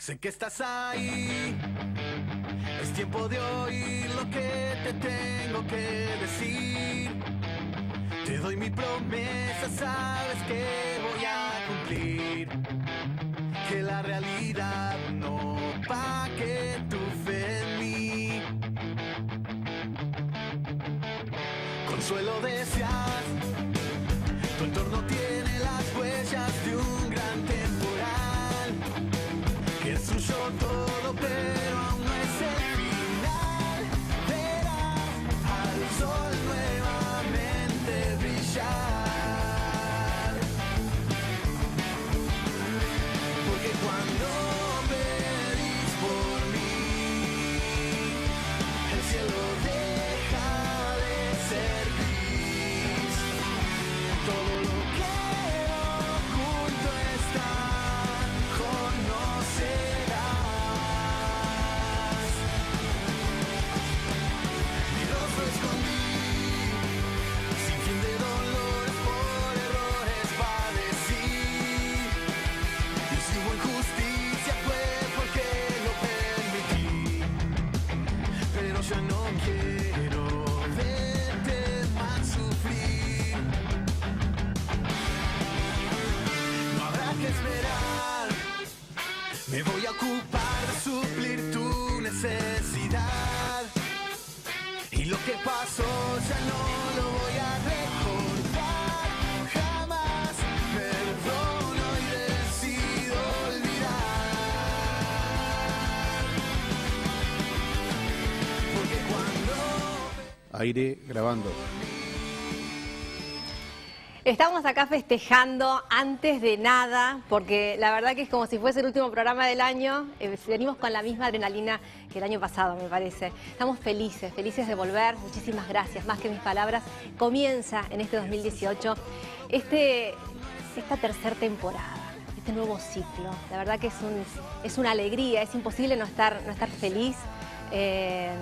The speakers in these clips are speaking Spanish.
Sé que estás ahí, es tiempo de oír lo que te tengo que decir. Te doy mi promesa, sabes que voy a cumplir. Que la realidad no pague tu fe en mí. Consuelo deseas, tu entorno tiene las huellas de un gran temporal. Que destruyó todo, pero aún no es el final. Verás al sol nuevamente brillar. Porque cuando pedís por mí, el cielo deja de ser gris. Todo lo que oculto está, conocerás. Mi rostro escondí, sin fin de dolores por errores padecí. Y si hubo injusticia fue porque lo permití. Pero ya no quiero verte más sufrir. No habrá que esperar. Me voy a ocupar de suplir tu necesidad. Y lo que pasó ya no lo voy a recordar jamás. Perdono y decido olvidar. Porque cuando Aire grabando. Estamos acá festejando antes de nada, porque la verdad que es como si fuese el último programa del año. Venimos con la misma adrenalina que el año pasado, me parece. Estamos felices de volver. Muchísimas gracias, más que mis palabras. Comienza en este 2018 esta tercera temporada, este nuevo ciclo. La verdad que es una alegría, es imposible no estar feliz. Es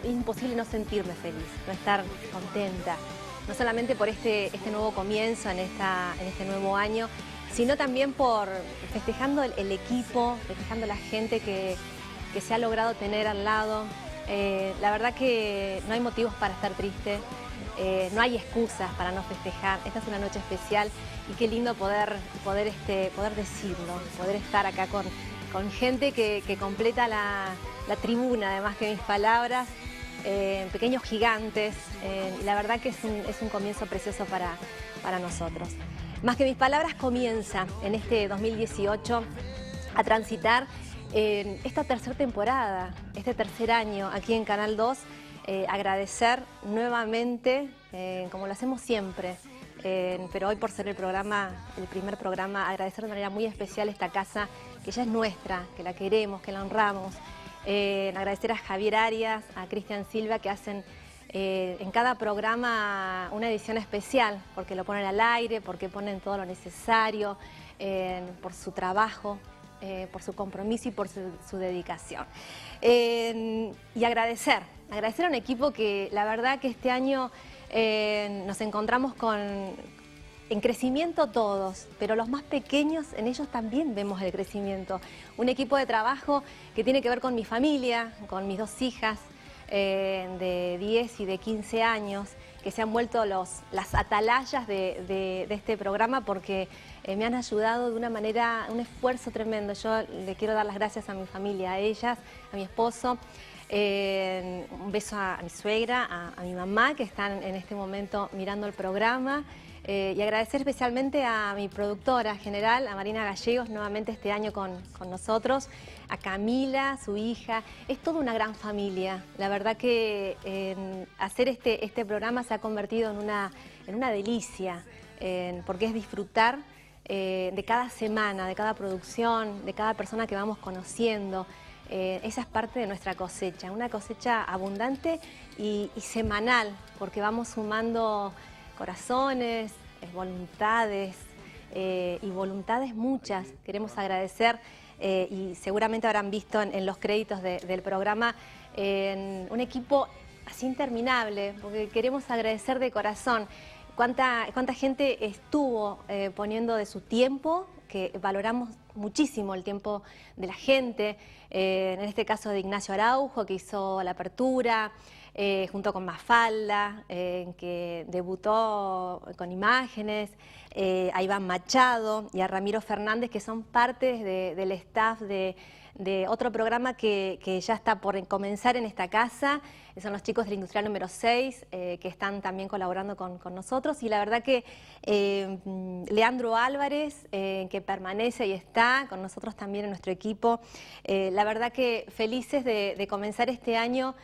imposible no sentirme feliz, no estar contenta. No solamente por este nuevo comienzo en este nuevo año, sino también por festejando el equipo, festejando la gente que se ha logrado tener al lado. La verdad que no hay motivos para estar triste, no hay excusas para no festejar. Esta es una noche especial y qué lindo poder decirlo, poder estar acá con gente que completa la tribuna, además que mis palabras. Pequeños gigantes, y la verdad que es un comienzo precioso para nosotros. Más que mis palabras comienza en este 2018 a transitar esta tercera temporada, este tercer año aquí en Canal 2, agradecer nuevamente, como lo hacemos siempre, pero hoy por ser el primer programa, agradecer de manera muy especial esta casa que ya es nuestra, que la queremos, que la honramos. Agradecer a Javier Arias, a Cristian Silva, que hacen en cada programa una edición especial, porque lo ponen al aire, porque ponen todo lo necesario, por su trabajo, por su compromiso y por su dedicación. Y agradecer a un equipo que la verdad que este año nos encontramos en crecimiento todos, pero los más pequeños, en ellos también vemos el crecimiento. Un equipo de trabajo que tiene que ver con mi familia, con mis dos hijas de 10 y de 15 años, que se han vuelto las atalayas de este programa porque me han ayudado de una manera, un esfuerzo tremendo. Yo le quiero dar las gracias a mi familia, a ellas, a mi esposo. Un beso a mi suegra, a mi mamá, que están en este momento mirando el programa. Y agradecer especialmente a mi productora general, a Marina Gallegos, nuevamente este año con nosotros, a Camila, su hija. Es toda una gran familia. La verdad que hacer este programa se ha convertido en una delicia, porque es disfrutar de cada semana, de cada producción, de cada persona que vamos conociendo. Esa es parte de nuestra cosecha, una cosecha abundante y semanal, porque vamos sumando corazones, voluntades y voluntades muchas. Queremos agradecer y seguramente habrán visto en los créditos del programa un equipo así interminable, porque queremos agradecer de corazón cuánta gente estuvo poniendo de su tiempo que valoramos muchísimo el tiempo de la gente, en este caso de Ignacio Araujo, que hizo la apertura, junto con Mafalda, que debutó con imágenes, a Iván Machado y a Ramiro Fernández, que son partes del staff de otro programa que ya está por comenzar en esta casa. Son los chicos del Industrial número 6, que están también colaborando con nosotros. Y la verdad que Leandro Álvarez, que permanece y está con nosotros también en nuestro equipo, la verdad que felices de comenzar este año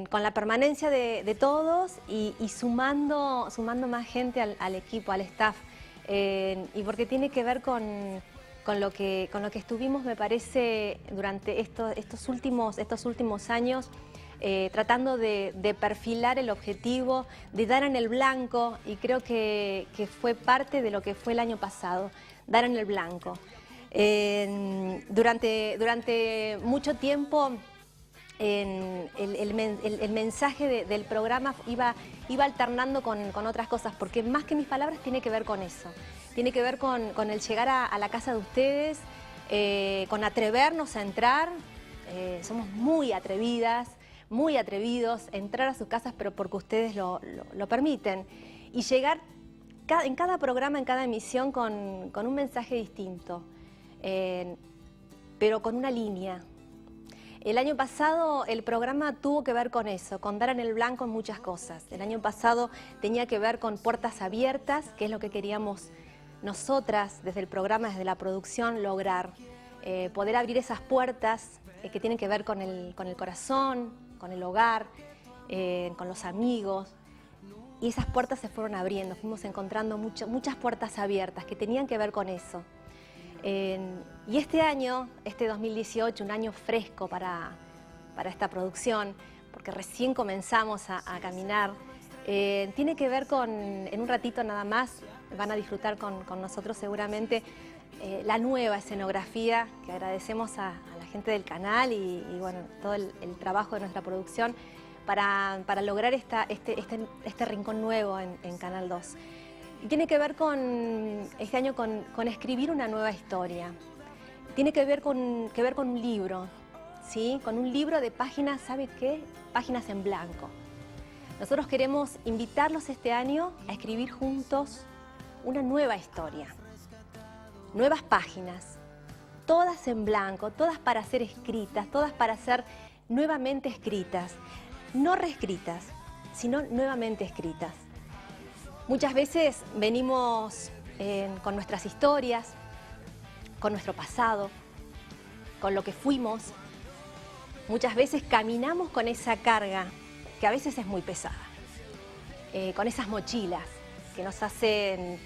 con la permanencia de todos y sumando más gente al equipo, al staff. Y porque tiene que ver con lo que estuvimos, me parece, durante estos últimos años, tratando de perfilar el objetivo, de dar en el blanco, y creo que fue parte de lo que fue el año pasado, dar en el blanco. Durante mucho tiempo el mensaje del programa iba alternando con otras cosas, porque más que mis palabras tiene que ver con eso. Tiene que ver con el llegar a la casa de ustedes, con atrevernos a entrar. Somos muy atrevidas, muy atrevidos a entrar a sus casas, pero porque ustedes lo permiten. Y llegar en cada programa, en cada emisión, con un mensaje distinto, pero con una línea. El año pasado el programa tuvo que ver con eso, con dar en el blanco en muchas cosas. El año pasado tenía que ver con puertas abiertas, que es lo que queríamos nosotras desde el programa, desde la producción, lograr. Poder abrir esas puertas que tienen que ver con el corazón, con el hogar, con los amigos. Y esas puertas se fueron abriendo, fuimos encontrando muchas puertas abiertas que tenían que ver con eso. Y este año, este 2018, un año fresco para esta producción, porque recién comenzamos a caminar, tiene que ver en un ratito nada más, van a disfrutar con nosotros seguramente la nueva escenografía, que agradecemos a la gente del canal y bueno, todo el trabajo de nuestra producción para lograr este rincón nuevo en Canal 2. Y tiene que ver este año con escribir una nueva historia. Tiene que ver con un libro, ¿sí? Con un libro de páginas, ¿sabe qué? Páginas en blanco. Nosotros queremos invitarlos este año a escribir juntos una nueva historia. Nuevas páginas, todas en blanco, todas para ser escritas, todas para ser nuevamente escritas. No reescritas, sino nuevamente escritas. Muchas veces venimos con nuestras historias, con nuestro pasado, con lo que fuimos. Muchas veces caminamos con esa carga, que a veces es muy pesada, con esas mochilas que nos hacen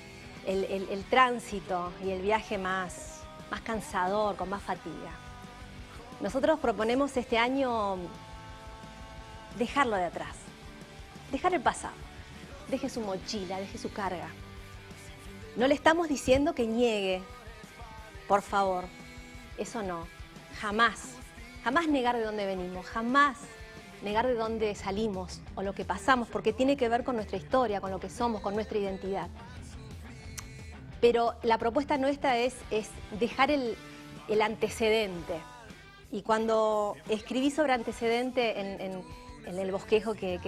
el tránsito y el viaje más cansador, con más fatiga. Nosotros proponemos este año dejarlo de atrás, dejar el pasado. Deje su mochila, deje su carga. No le estamos diciendo que niegue, por favor, eso no, jamás negar de dónde venimos, jamás negar de dónde salimos o lo que pasamos, porque tiene que ver con nuestra historia, con lo que somos, con nuestra identidad. Pero la propuesta nuestra es dejar el antecedente. Y cuando escribí sobre antecedente en el bosquejo que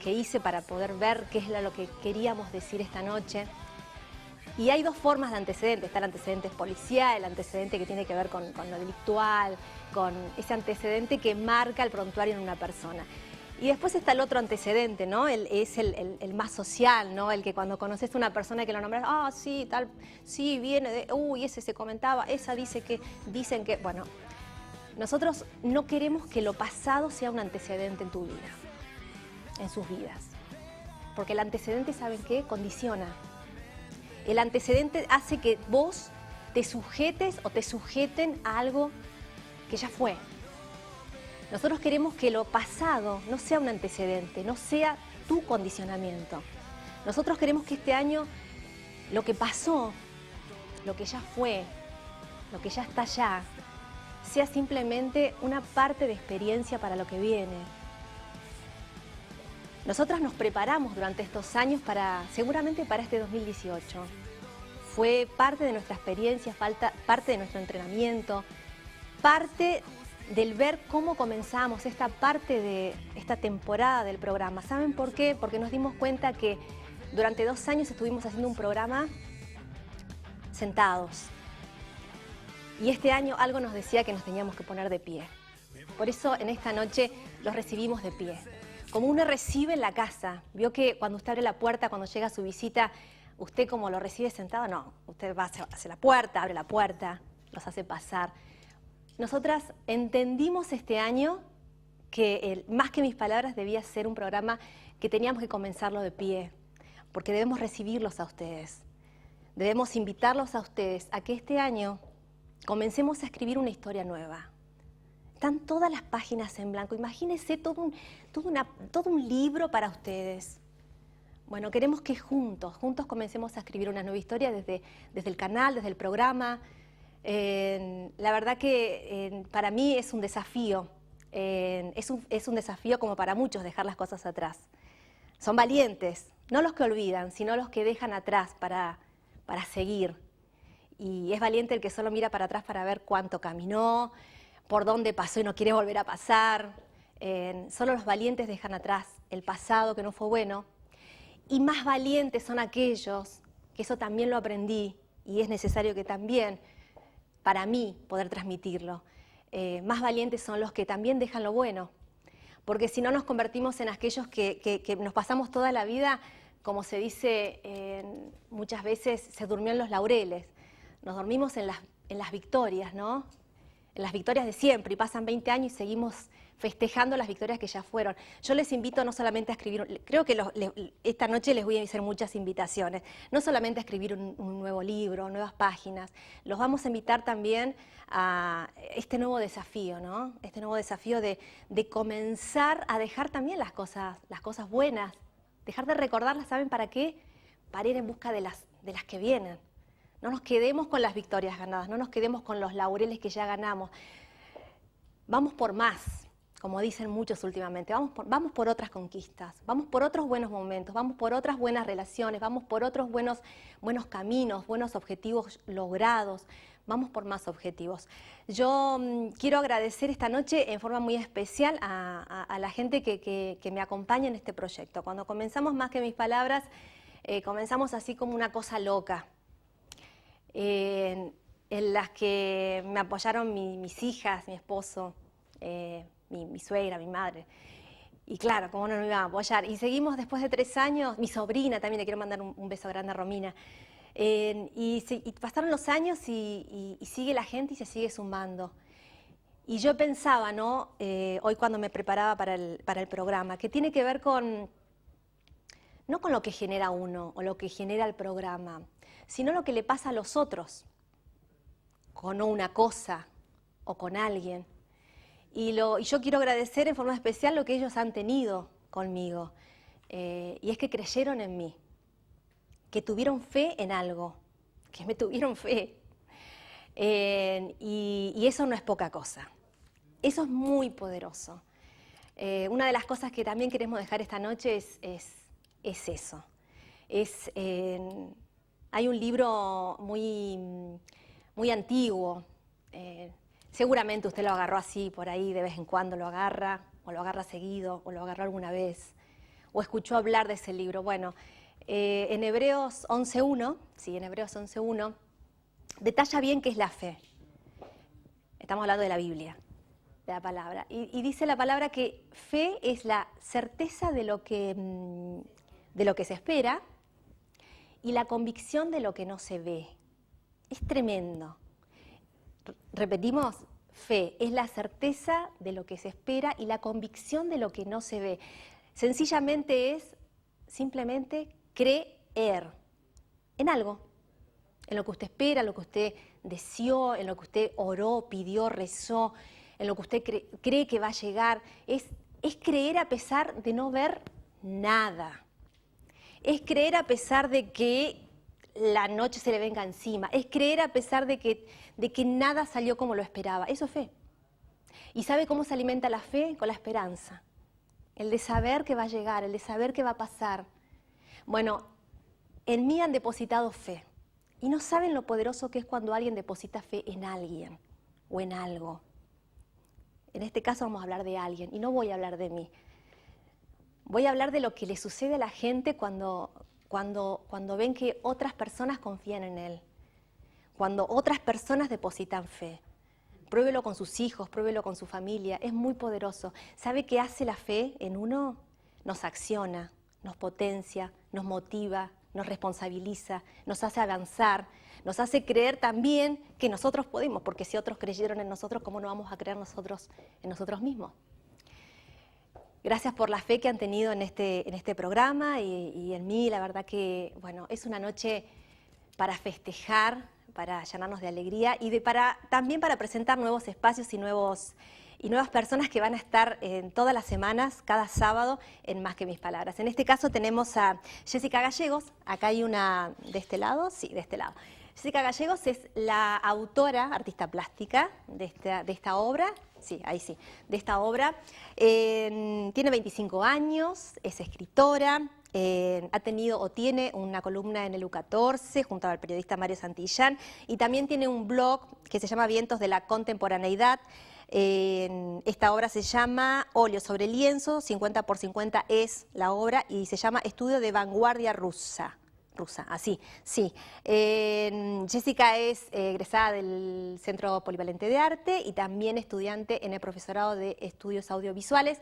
hice para poder ver qué es lo que queríamos decir esta noche. Y hay dos formas de antecedente. Está el antecedente policial, el antecedente que tiene que ver con lo delictual, con ese antecedente que marca el prontuario en una persona. Y después está el otro antecedente, ¿no? Es el más social, ¿no? El que cuando conoces a una persona que lo nombras, sí, tal, sí, viene de, ese se comentaba, esa dicen que, bueno, nosotros no queremos que lo pasado sea un antecedente en tu vida, en sus vidas. Porque el antecedente, ¿saben qué? Condiciona. El antecedente hace que vos te sujetes o te sujeten a algo que ya fue. Nosotros queremos que lo pasado no sea un antecedente, no sea tu condicionamiento. Nosotros queremos que este año lo que pasó, lo que ya fue, lo que ya está allá, sea simplemente una parte de experiencia para lo que viene. Nosotras nos preparamos durante estos años seguramente para este 2018. fue parte de nuestra experiencia, parte de nuestro entrenamiento, parte del ver cómo comenzamos esta parte de esta temporada del programa. ¿Saben por qué? Porque nos dimos cuenta que durante 2 años estuvimos haciendo un programa sentados. Y este año algo nos decía que nos teníamos que poner de pie. Por eso en esta noche los recibimos de pie. Como uno recibe en la casa. Vio que cuando usted abre la puerta, cuando llega su visita, usted como lo recibe sentado, no. Usted va hacia la puerta, abre la puerta, los hace pasar. Nosotras entendimos este año que Más que mis palabras debía ser un programa que teníamos que comenzarlo de pie, porque debemos recibirlos a ustedes. Debemos invitarlos a ustedes a que este año comencemos a escribir una historia nueva. Están todas las páginas en blanco. Imagínense todo un libro para ustedes. Bueno, queremos que juntos comencemos a escribir una nueva historia desde el canal, desde el programa. La verdad que para mí es un desafío. Es un desafío como para muchos dejar las cosas atrás. Son valientes, no los que olvidan, sino los que dejan atrás para seguir. Y es valiente el que solo mira para atrás para ver cuánto caminó, por dónde pasó y no quiere volver a pasar. Solo los valientes dejan atrás el pasado que no fue bueno. Y más valientes son aquellos, que eso también lo aprendí y es necesario que también, para mí, poder transmitirlo. Más valientes son los que también dejan lo bueno. Porque si no nos convertimos en aquellos que nos pasamos toda la vida, como se dice muchas veces, se durmió en los laureles. Nos dormimos en las victorias, ¿no? En las victorias de siempre, y pasan 20 años y seguimos festejando las victorias que ya fueron. Yo les invito no solamente a escribir, creo que esta noche les voy a hacer muchas invitaciones, no solamente a escribir un nuevo libro, nuevas páginas, los vamos a invitar también a este nuevo desafío, ¿no? Este nuevo desafío de comenzar a dejar también las cosas buenas, dejar de recordarlas, ¿saben para qué? Para ir en busca de las que vienen. No nos quedemos con las victorias ganadas, no nos quedemos con los laureles que ya ganamos. Vamos por más, como dicen muchos últimamente, vamos por otras conquistas, vamos por otros buenos momentos, vamos por otras buenas relaciones, vamos por otros buenos caminos, buenos objetivos logrados, vamos por más objetivos. Yo quiero agradecer esta noche en forma muy especial a la gente que me acompaña en este proyecto. Cuando comenzamos Más que mis palabras, comenzamos así como una cosa loca. En las que me apoyaron mis hijas, mi esposo, mi suegra, mi madre. Y claro, cómo no me iban a apoyar. Y seguimos después de 3 años, mi sobrina también, le quiero mandar un beso grande a Romina. Y pasaron los años y sigue la gente y se sigue sumando. Y yo pensaba, ¿no? Hoy cuando me preparaba para el programa, que tiene que ver no con lo que genera uno o lo que genera el programa, sino lo que le pasa a los otros, con una cosa o con alguien. Y yo quiero agradecer en forma especial lo que ellos han tenido conmigo. Y es que creyeron en mí, que tuvieron fe en algo, que me tuvieron fe. Y eso no es poca cosa, eso es muy poderoso. Una de las cosas que también queremos dejar esta noche es eso. Hay un libro muy antiguo, seguramente usted lo agarró así por ahí, de vez en cuando lo agarra, o lo agarra seguido, o lo agarró alguna vez, o escuchó hablar de ese libro. Bueno, en Hebreos 11.1, sí, en Hebreos 11.1, detalla bien qué es la fe. Estamos hablando de la Biblia, de la palabra. Y dice la palabra que fe es la certeza de lo que se espera y la convicción de lo que no se ve. Es tremendo. Repetimos, fe es la certeza de lo que se espera y la convicción de lo que no se ve. Sencillamente es simplemente creer en algo, en lo que usted espera, en lo que usted deseó, en lo que usted oró, pidió, rezó, en lo que usted cree que va a llegar. Es creer a pesar de no ver nada. Es creer a pesar de que la noche se le venga encima. Es creer a pesar de que nada salió como lo esperaba. Eso es fe. ¿Y sabe cómo se alimenta la fe? Con la esperanza. El de saber que va a llegar, el de saber que va a pasar. Bueno, en mí han depositado fe. Y no saben lo poderoso que es cuando alguien deposita fe en alguien o en algo. En este caso vamos a hablar de alguien y no voy a hablar de mí. Voy a hablar de lo que le sucede a la gente cuando ven que otras personas confían en él, cuando otras personas depositan fe. Pruébelo con sus hijos, pruébelo con su familia, es muy poderoso. ¿Sabe qué hace la fe en uno? Nos acciona, nos potencia, nos motiva, nos responsabiliza, nos hace avanzar, nos hace creer también que nosotros podemos, porque si otros creyeron en nosotros, ¿cómo no vamos a creer nosotros en nosotros mismos? Gracias por la fe que han tenido en este programa y en mí. La verdad que, bueno, es una noche para festejar, para llenarnos de alegría y también para presentar nuevos espacios y nuevas personas que van a estar en todas las semanas, cada sábado, en Más que Mis Palabras. En este caso tenemos a Jessica Gallegos. Acá hay una de este lado, sí, de este lado. Jessica Gallegos es la autora, artista plástica de esta obra. Sí, ahí sí, de esta obra. Tiene 25 años, es escritora, ha tenido o tiene una columna en el U14 junto al periodista Mario Santillán y también tiene un blog que se llama Vientos de la Contemporaneidad. Esta obra se llama Óleo sobre lienzo, 50 por 50 es la obra y se llama Estudio de Vanguardia Rusa, así, sí. Jessica es egresada del Centro Polivalente de Arte y también estudiante en el profesorado de estudios audiovisuales.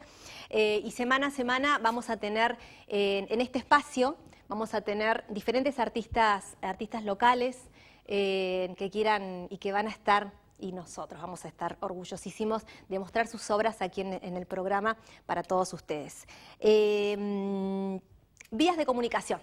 Y semana a semana vamos a tener en este espacio, vamos a tener diferentes artistas locales que quieran y que van a estar, y nosotros vamos a estar orgullosísimos de mostrar sus obras aquí en el programa para todos ustedes. Vías de comunicación.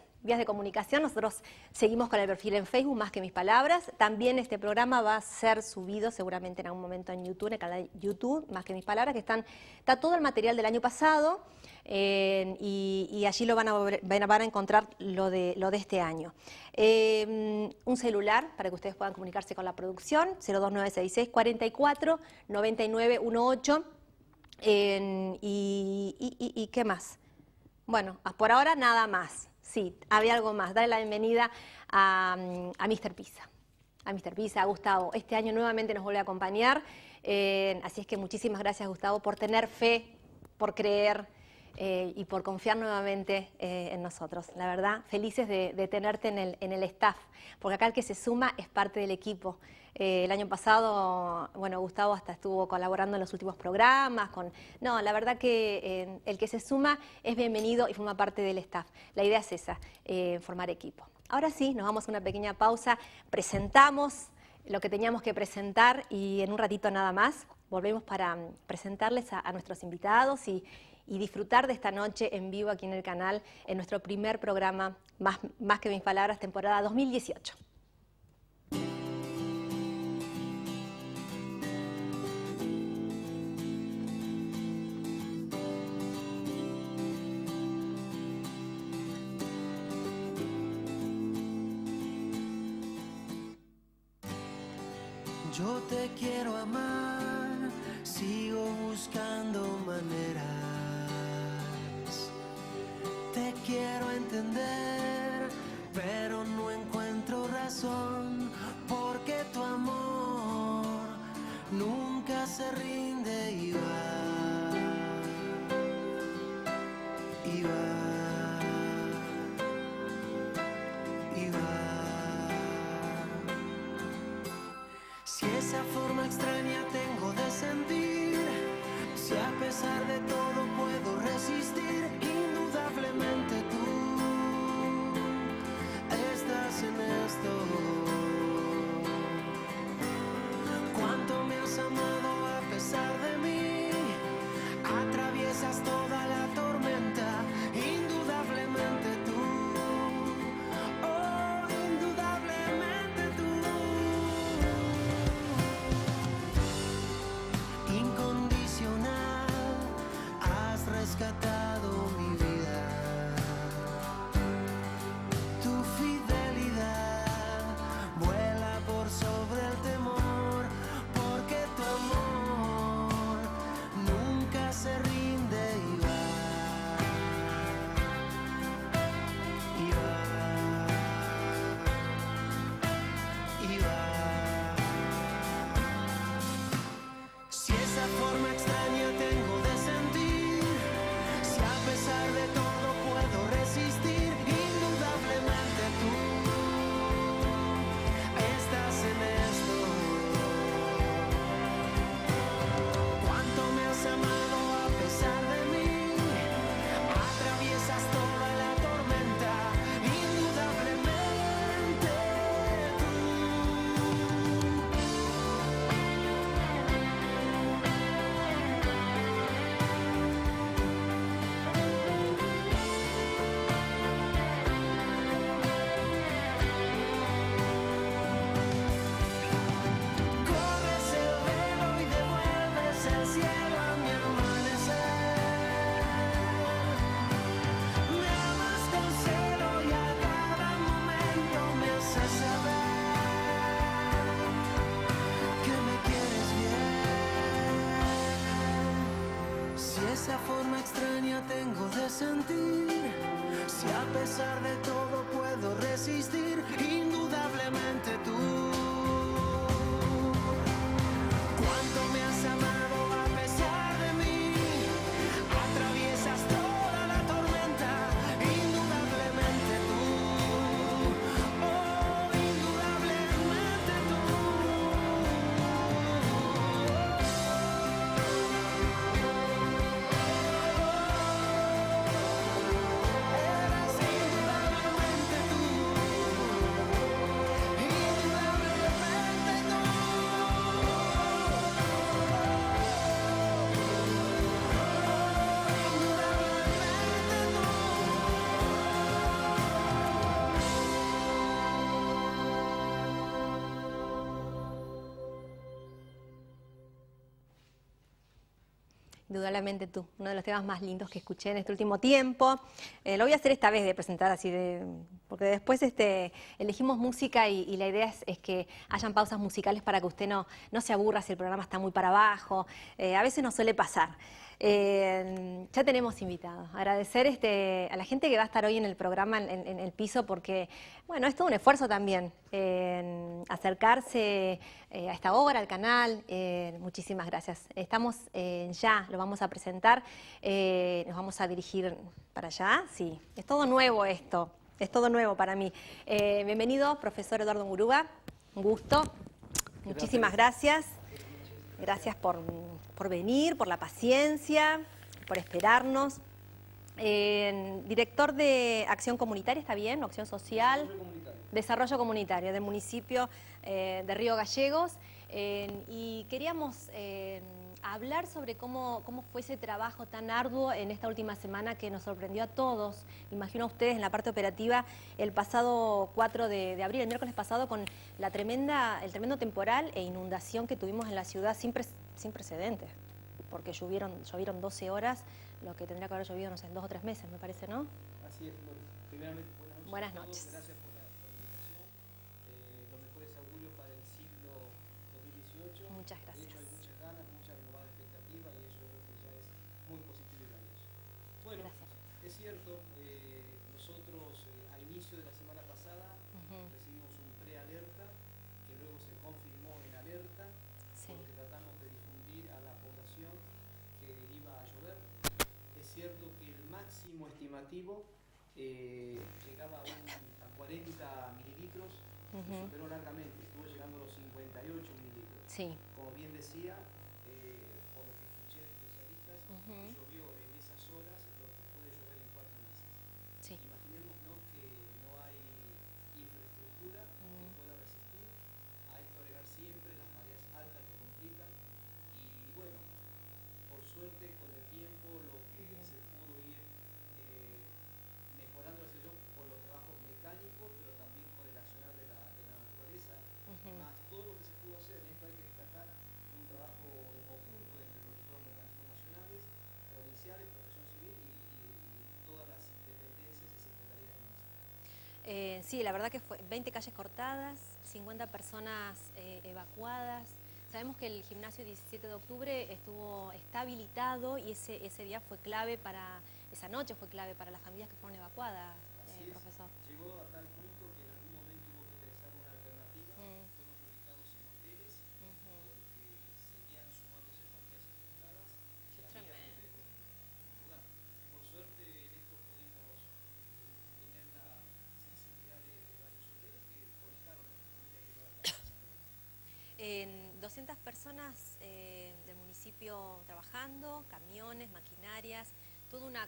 Nosotros seguimos con el perfil en Facebook, Más que Mis Palabras. También este programa va a ser subido seguramente en algún momento en YouTube, en el canal de YouTube, Más que Mis Palabras, que está todo el material del año pasado y allí van a encontrar lo de este año. Un celular para que ustedes puedan comunicarse con la producción, 02966 44 99 18. ¿Y qué más? Bueno, por ahora nada más. Sí, había algo más. Darle la bienvenida a Mr. Pizza. A Mr. Pizza, a Gustavo. Este año nuevamente nos vuelve a acompañar. Así es que muchísimas gracias, Gustavo, por tener fe, por creer y por confiar nuevamente en nosotros. La verdad, felices de tenerte en el staff, porque acá el que se suma es parte del equipo. El año pasado, bueno, Gustavo hasta estuvo colaborando en los últimos programas. No, la verdad que el que se suma es bienvenido y forma parte del staff. La idea es esa, formar equipo. Ahora sí, nos vamos a una pequeña pausa, presentamos lo que teníamos que presentar y en un ratito nada más volvemos para presentarles a nuestros invitados y disfrutar de esta noche en vivo aquí en el canal, en nuestro primer programa, Más que Mis Palabras, temporada 2018. Yo te quiero amar, sigo buscando maneras. Te quiero entender, pero no encuentro razón, porque tu amor nunca se rinde y va, y va, y va. Si esa forma extraña tengo de sentir, si a pesar de todo puedo resistir, indudablemente tú estás en esto. Cuánto me has amado a pesar esa forma extraña tengo de sentir. Si a pesar de todo puedo resistir, indudablemente tú. Cuánto me has amado a pesar de mí. Atraviesas toda la tormenta, indudablemente tú. Oh, indudablemente tú. Eres indudablemente tú. Indudablemente tú. Indudablemente tú, uno de los temas más lindos que escuché en este último tiempo. Lo voy a hacer esta vez de presentar así, porque después elegimos música y la idea es que hayan pausas musicales para que usted no se aburra si el programa está muy para abajo. A veces nos suele pasar. Ya tenemos invitados. Agradecer a la gente que va a estar hoy en el programa, en el piso, porque bueno, es todo un esfuerzo también acercarse a esta hora, al canal. Muchísimas gracias. Estamos ya, lo vamos a presentar. Nos vamos a dirigir para allá. Sí, es todo nuevo esto. Es todo nuevo para mí. Bienvenido, profesor Eduardo Muruga. Un gusto. Muchísimas gracias. Gracias por venir, por la paciencia, por esperarnos. Director de Acción Comunitaria, ¿está bien? ¿O Acción Social? Desarrollo Comunitario del municipio de Río Gallegos. Y queríamos hablar sobre cómo fue ese trabajo tan arduo en esta última semana que nos sorprendió a todos. Imagino a ustedes en la parte operativa el pasado 4 de abril, el miércoles pasado, con el tremendo temporal e inundación que tuvimos en la ciudad sin precedentes, porque llovieron 12 horas, lo que tendría que haber llovido, no sé, en 2 o 3 meses, me parece, ¿no? Así es, Flores. Primeramente, buenas noches. Buenas noches. Gracias por la invitación. Los mejores augurios para el ciclo 2018. Muchas De gracias. hecho, hay muchas ganas, mucha renovada expectativa y eso creo que ya es muy positivo y valioso. Bueno, Gracias. es cierto, nosotros a inicio de la semana pasada recibimos un prealerta que luego se confirmó en alerta, Sí. porque tratamos de difundir a la población que iba a llover. Es cierto que el máximo estimativo llegaba a 40 mililitros, y superó largamente, estuvo llegando a los 58 mililitros. Sí. Como bien decía, por lo que escuché de especialistas, llovió en esas horas lo que puede llover en 4 meses. Sí. Imaginémonos que no hay infraestructura que pueda resistir, a esto agregar siempre las mareas altas que complican, y bueno, por suerte con el tiempo lo que se pudo ir mejorando la situación por los trabajos mecánicos, pero también con el accionar de la naturaleza, más todo lo que se pudo hacer. En esto hay que destacar un trabajo en conjunto entre todos los organismos nacionales, provinciales, protección civil y todas las dependencias y secretarías municipales. Sí, la verdad que fue 20 calles cortadas, 50 personas evacuadas. Sabemos que el gimnasio 17 de octubre está habilitado y ese día fue clave esa noche fue clave para las familias que fueron evacuadas, profesor. Llegó a tal punto que en algún momento hubo que pensar una alternativa. Fueron ubicados en hoteles porque seguían sumándose familias afectadas. Qué tremendo. Lugar. Por suerte en esto pudimos tener la sensibilidad de varios hoteles que cobijaron a las familias que estaban pasando. 200 personas del municipio trabajando, camiones, maquinarias,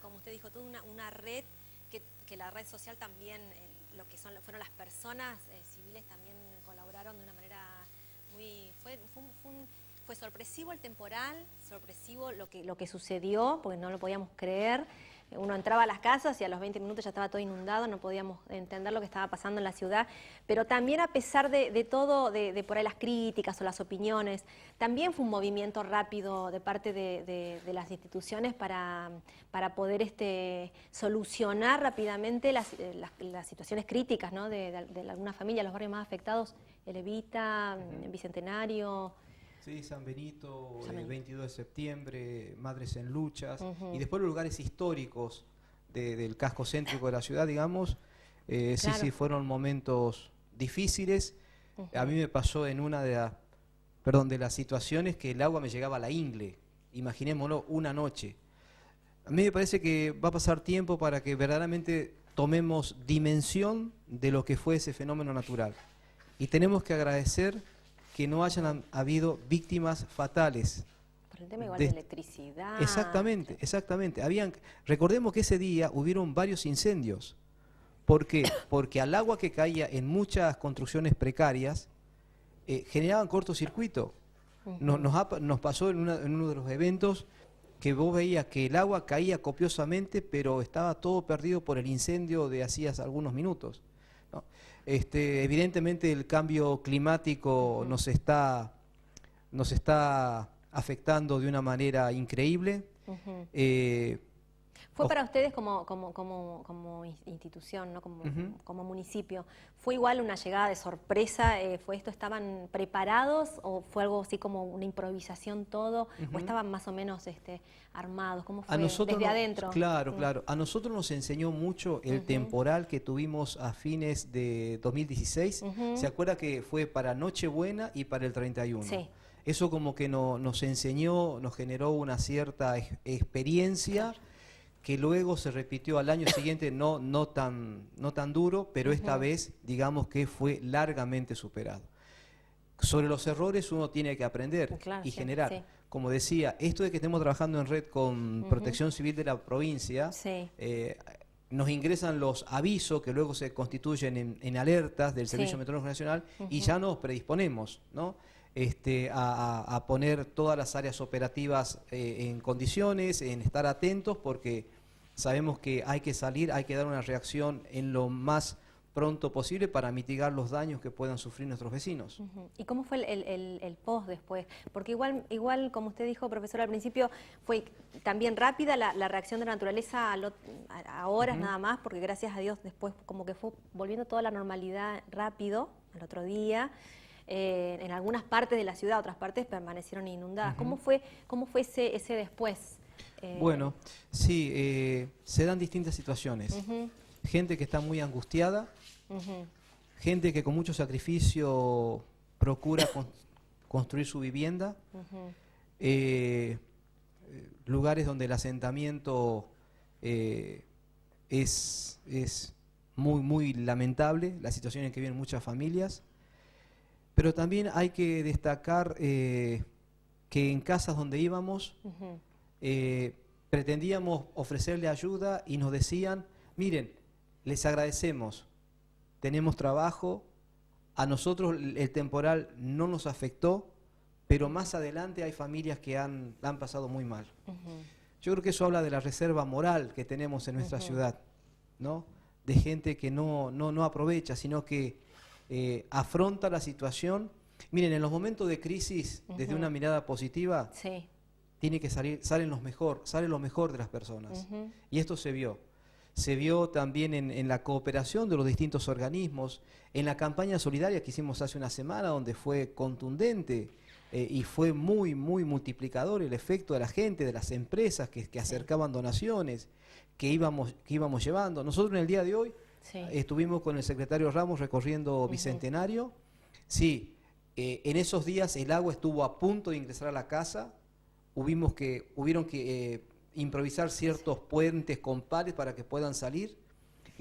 como usted dijo, toda una red, que la red social también, lo que fueron las personas civiles también colaboraron de una manera muy... Fue sorpresivo el temporal, sorpresivo lo que sucedió, porque no lo podíamos creer. Uno entraba a las casas y a los 20 minutos ya estaba todo inundado, no podíamos entender lo que estaba pasando en la ciudad. Pero también a pesar de todo, de por ahí las críticas o las opiniones, también fue un movimiento rápido de parte de las instituciones para poder solucionar rápidamente las situaciones críticas, ¿no? de algunas familias, los barrios más afectados, El Evita, Bicentenario. Sí, San Benito, San Benito. 22 de septiembre, Madres en Luchas, Ujú. y después los lugares históricos del casco céntrico de la ciudad, digamos. Sí, Claro. sí, fueron momentos difíciles. Ujú. A mí me pasó en una de las situaciones que el agua me llegaba a la ingle, imaginémoslo, una noche. A mí me parece que va a pasar tiempo para que verdaderamente tomemos dimensión de lo que fue ese fenómeno natural. Y tenemos que agradecer que no hayan habido víctimas fatales. Por el tema igual de- de electricidad. Exactamente, exactamente. Recordemos que ese día hubieron varios incendios. ¿Por qué? Porque al agua que caía en muchas construcciones precarias generaban cortocircuito. Ujú. Nos pasó en uno de los eventos que vos veías que el agua caía copiosamente, pero estaba todo perdido por el incendio de hacía algunos minutos, ¿no? Evidentemente el cambio climático Ujú. nos está afectando de una manera increíble. Ujú. Ojo. Fue para ustedes como institución, ¿no? Ujú. Como municipio, ¿fue igual una llegada de sorpresa? ¿Fue esto, estaban preparados o fue algo así como una improvisación todo? ¿O Ujú. estaban más o menos armados? ¿Cómo A fue nosotros desde no- adentro? Claro, Mm. claro. A nosotros nos enseñó mucho el Ujú. temporal que tuvimos a fines de 2016. Ujú. ¿Se acuerda que fue para Nochebuena y para el 31? Sí. Eso como que nos enseñó, nos generó una cierta experiencia que luego se repitió al año siguiente, no tan duro, pero esta Ujú. vez digamos que fue largamente superado. Sobre los errores uno tiene que aprender Claro, y sí, generar. sí. Como decía, esto de que estemos trabajando en red con Ujú. Protección Civil de la provincia, Sí. nos ingresan los avisos que luego se constituyen en alertas del Sí. Servicio Meteorológico Nacional y Ujú. ya nos predisponemos, ¿no? A poner todas las áreas operativas en condiciones, en estar atentos, porque sabemos que hay que salir, hay que dar una reacción en lo más pronto posible para mitigar los daños que puedan sufrir nuestros vecinos. Ujú. ¿Y cómo fue el post después? Porque igual, como usted dijo, profesor, al principio fue también rápida la reacción de la naturaleza a horas Ujú. nada más, porque gracias a Dios después como que fue volviendo toda la normalidad rápido, al otro día. En algunas partes de la ciudad, otras partes permanecieron inundadas. Ujú. ¿Cómo fue ese después? Bueno, sí, se dan distintas situaciones. Ujú, Gente que está muy angustiada, ujú, gente que con mucho sacrificio procura construir su vivienda, ujú. lugares donde el asentamiento es muy, muy lamentable, la situación en que viven muchas familias, pero también hay que destacar que en casas donde íbamos Ujú. pretendíamos ofrecerle ayuda y nos decían, miren, les agradecemos, tenemos trabajo, a nosotros el temporal no nos afectó, pero más adelante hay familias que la han pasado muy mal. Ujú. Yo creo que eso habla de la reserva moral que tenemos en nuestra Ujú. ciudad, ¿no? De gente que no aprovecha, sino que afronta la situación. Miren, en los momentos de crisis, desde Ujú. una mirada positiva, Sí. tiene que sale lo mejor de las personas. Ujú. Y esto se vio. Se vio también en la cooperación de los distintos organismos, en la campaña solidaria que hicimos hace una semana, donde fue contundente y fue muy, muy multiplicador el efecto de la gente, de las empresas que acercaban donaciones, que íbamos llevando. Nosotros en el día de hoy Sí. estuvimos con el secretario Ramos recorriendo Bicentenario. Sí, en esos días el agua estuvo a punto de ingresar a la casa. Hubieron que improvisar ciertos puentes con pares para que puedan salir.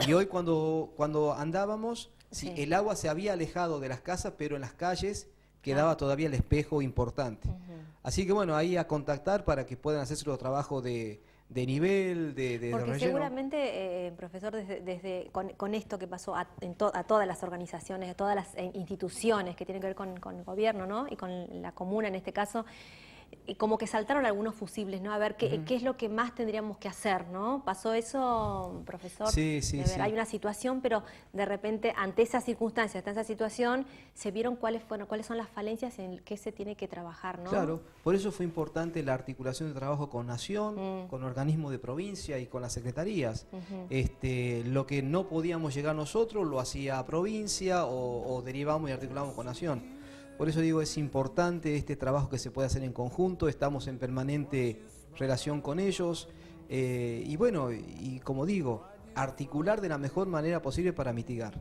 Y hoy cuando andábamos, sí, Sí. el agua se había alejado de las casas, pero en las calles quedaba todavía el espejo importante. Ujú. Así que bueno, ahí a contactar para que puedan hacerse los trabajos de nivel, de Porque relleno. seguramente, profesor, con esto que pasó a todas las organizaciones, a todas las instituciones que tienen que ver con el gobierno, ¿no? Y con la comuna en este caso, y como que saltaron algunos fusibles, ¿no? A ver qué es lo que más tendríamos que hacer, ¿no? ¿Pasó eso, profesor? Sí, sí, De ver, sí. hay una situación, pero de repente ante esas circunstancias, ante esa situación, se vieron cuáles son las falencias en que se tiene que trabajar, ¿no? Claro, por eso fue importante la articulación de trabajo con Nación, con organismos de provincia y con las secretarías. Ujú. Lo que no podíamos llegar nosotros lo hacía provincia o derivamos y articulamos con Nación. Por eso digo, es importante este trabajo que se puede hacer en conjunto, estamos en permanente relación con ellos, y bueno, y como digo, articular de la mejor manera posible para mitigar.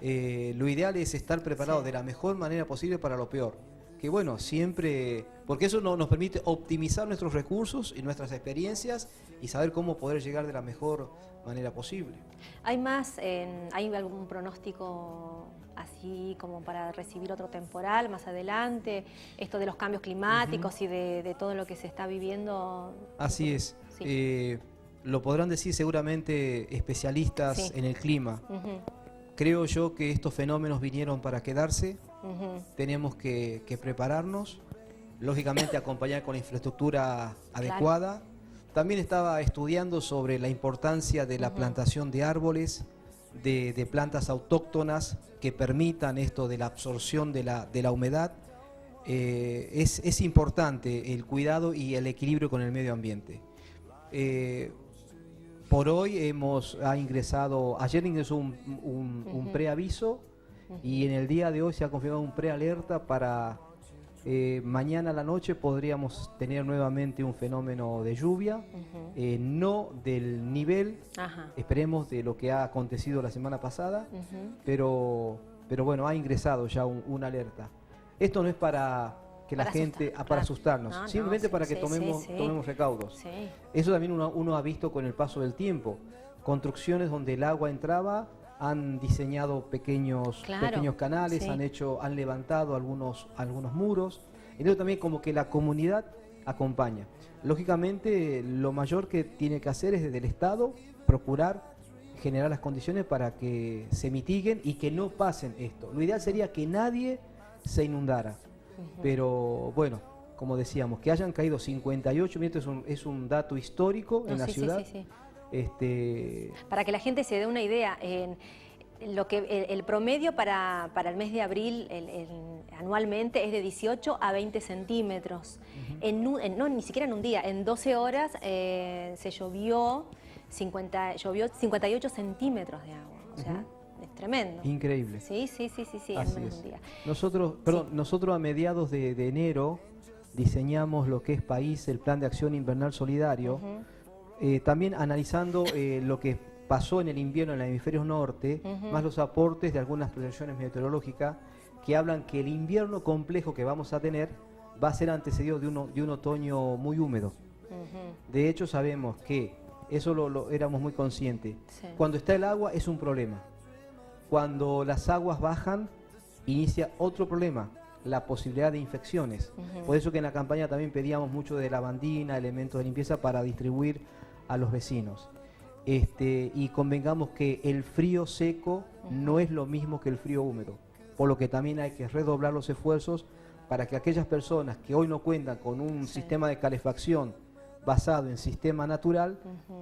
Lo ideal es estar preparado de la mejor manera posible para lo peor. Que bueno, siempre, porque eso nos permite optimizar nuestros recursos y nuestras experiencias y saber cómo poder llegar de la mejor manera posible. ¿Hay algún pronóstico así como para recibir otro temporal más adelante? Esto de los cambios climáticos y de todo lo que se está viviendo. Así es. Sí. Lo podrán decir seguramente especialistas en el clima. Creo yo que estos fenómenos vinieron para quedarse. Tenemos que prepararnos, lógicamente acompañar con la infraestructura adecuada. También estaba estudiando sobre la importancia de la plantación de árboles, de plantas autóctonas que permitan esto de la absorción de la humedad. Es importante el cuidado y el equilibrio con el medio ambiente. Por hoy ayer ingresó un preaviso y en el día de hoy se ha confirmado un prealerta para mañana a la noche podríamos tener nuevamente un fenómeno de lluvia, no del nivel, esperemos, de lo que ha acontecido la semana pasada, pero bueno, ha ingresado ya una alerta. Esto no es para que la gente, para asustarnos, simplemente para que tomemos recaudos. Eso también uno ha visto con el paso del tiempo. Construcciones donde el agua entraba, han diseñado pequeños canales, han levantado algunos muros. Entonces también como que la comunidad acompaña. Lógicamente lo mayor que tiene que hacer es desde el Estado procurar generar las condiciones para que se mitiguen y que no pasen esto. Lo ideal sería que nadie se inundara. Pero bueno, como decíamos, que hayan caído 58 metros es un dato histórico en la ciudad. Para que la gente se dé una idea, el promedio para el mes de abril anualmente es de 18 a 20 centímetros. No, ni siquiera en un día, en 12 horas llovió 58 centímetros de agua. O sea, es tremendo. Increíble. Sí, en un día. Nosotros a mediados de enero diseñamos lo que es país, el Plan de Acción Invernal Solidario, también analizando lo que pasó en el invierno en el hemisferio norte, más los aportes de algunas proyecciones meteorológicas que hablan que el invierno complejo que vamos a tener va a ser antecedido de un otoño muy húmedo. De hecho sabemos que eso lo éramos muy conscientes. Cuando está el agua es un problema. Cuando las aguas bajan, inicia otro problema, la posibilidad de infecciones. Por eso que en la campaña también pedíamos mucho de lavandina, elementos de limpieza para distribuir a los vecinos. Y convengamos que el frío seco no es lo mismo que el frío húmedo, por lo que también hay que redoblar los esfuerzos para que aquellas personas que hoy no cuentan con un sistema de calefacción basado en sistema natural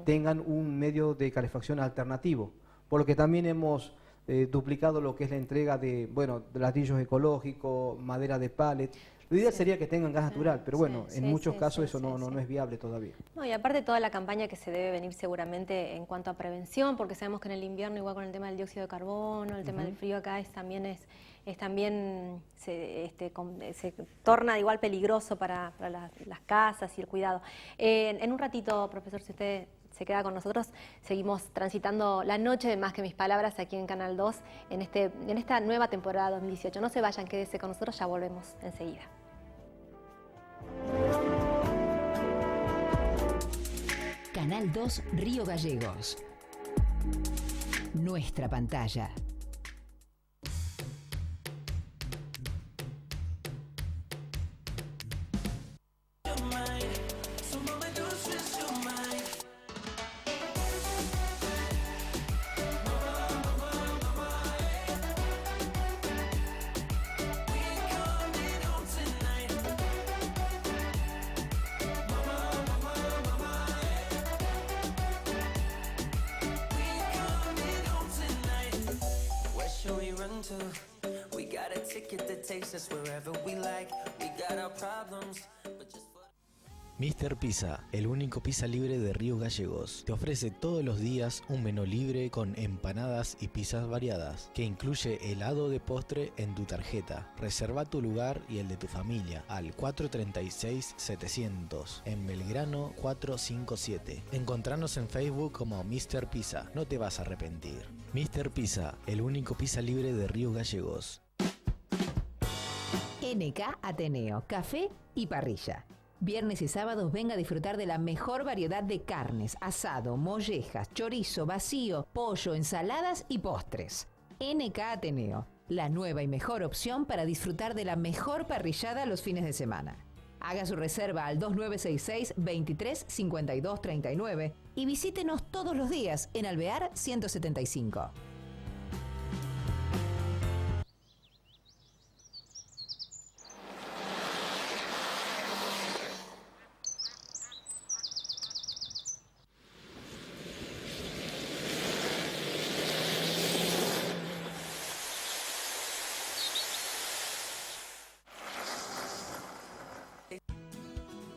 tengan un medio de calefacción alternativo, por lo que también hemos duplicado lo que es la entrega de ladrillos ecológicos, madera de pallet. Lo ideal sería que tengan gas natural, pero bueno, en muchos casos eso no es viable todavía. No, y aparte toda la campaña que se debe venir seguramente en cuanto a prevención, porque sabemos que en el invierno, igual con el tema del dióxido de carbono, el tema del frío acá también se torna igual peligroso para las casas y el cuidado. En un ratito, profesor, si usted se queda con nosotros, seguimos transitando la noche de Más que Mis Palabras aquí en Canal 2 en esta nueva temporada 2018. No se vayan, quédese con nosotros, ya volvemos enseguida. Canal 2 Río Gallegos. Nuestra pantalla. We got a ticket that takes us wherever we like. We got our problems, but just Mr. Pizza, el único pizza libre de Río Gallegos, te ofrece todos los días un menú libre con empanadas y pizzas variadas, que incluye helado de postre en tu tarjeta. Reserva tu lugar y el de tu familia al 436-700 en Belgrano 457. Encontranos en Facebook como Mr. Pizza, no te vas a arrepentir. Mr. Pizza, el único pizza libre de Río Gallegos. NK Ateneo, café y parrilla. Viernes y sábados venga a disfrutar de la mejor variedad de carnes, asado, mollejas, chorizo, vacío, pollo, ensaladas y postres. NK Ateneo, la nueva y mejor opción para disfrutar de la mejor parrillada los fines de semana. Haga su reserva al 2966 23 52 39 y visítenos todos los días en Alvear 175.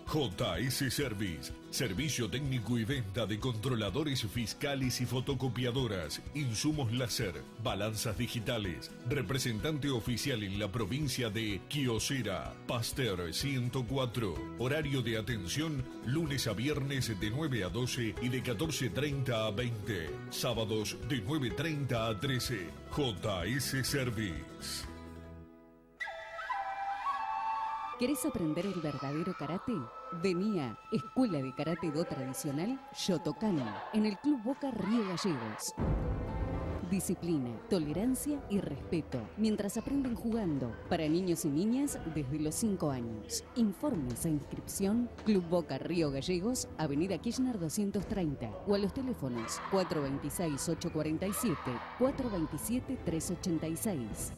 JS Service, servicio técnico y venta de controladores fiscales y fotocopiadoras, insumos láser, balanzas digitales, representante oficial en la provincia de Kyocera, Pasteur 104, horario de atención lunes a viernes de 9 a 12 y de 14:30 a 20, sábados de 9:30 a 13, JS Service. ¿Querés aprender el verdadero karate? Vení a Escuela de Karate Do Tradicional Shotokan, en el Club Boca Río Gallegos. Disciplina, tolerancia y respeto, mientras aprenden jugando, para niños y niñas desde los 5 años. Informes e inscripción, Club Boca Río Gallegos, Avenida Kirchner 230, o a los teléfonos 426-847, 427-386.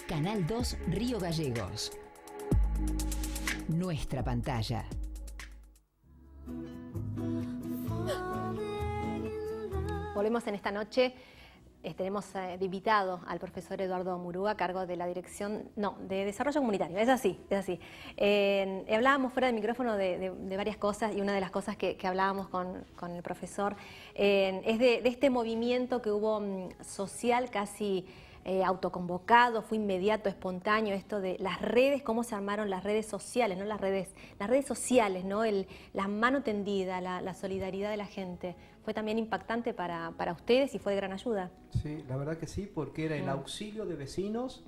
Canal 2 Río Gallegos. Nuestra pantalla. Volvemos en esta noche. Tenemos de invitado al profesor Eduardo Murúa a cargo de la dirección, de Desarrollo Comunitario, es así, es así. Hablábamos fuera del micrófono de varias cosas, y una de las cosas que hablábamos con el profesor es de este movimiento que hubo social casi autoconvocado, fue inmediato, espontáneo, esto de las redes, cómo se armaron las redes sociales, ¿no? Las redes sociales, ¿no? La mano tendida, la solidaridad de la gente. Fue también impactante para ustedes y fue de gran ayuda. Sí, la verdad que sí, porque era el auxilio de vecinos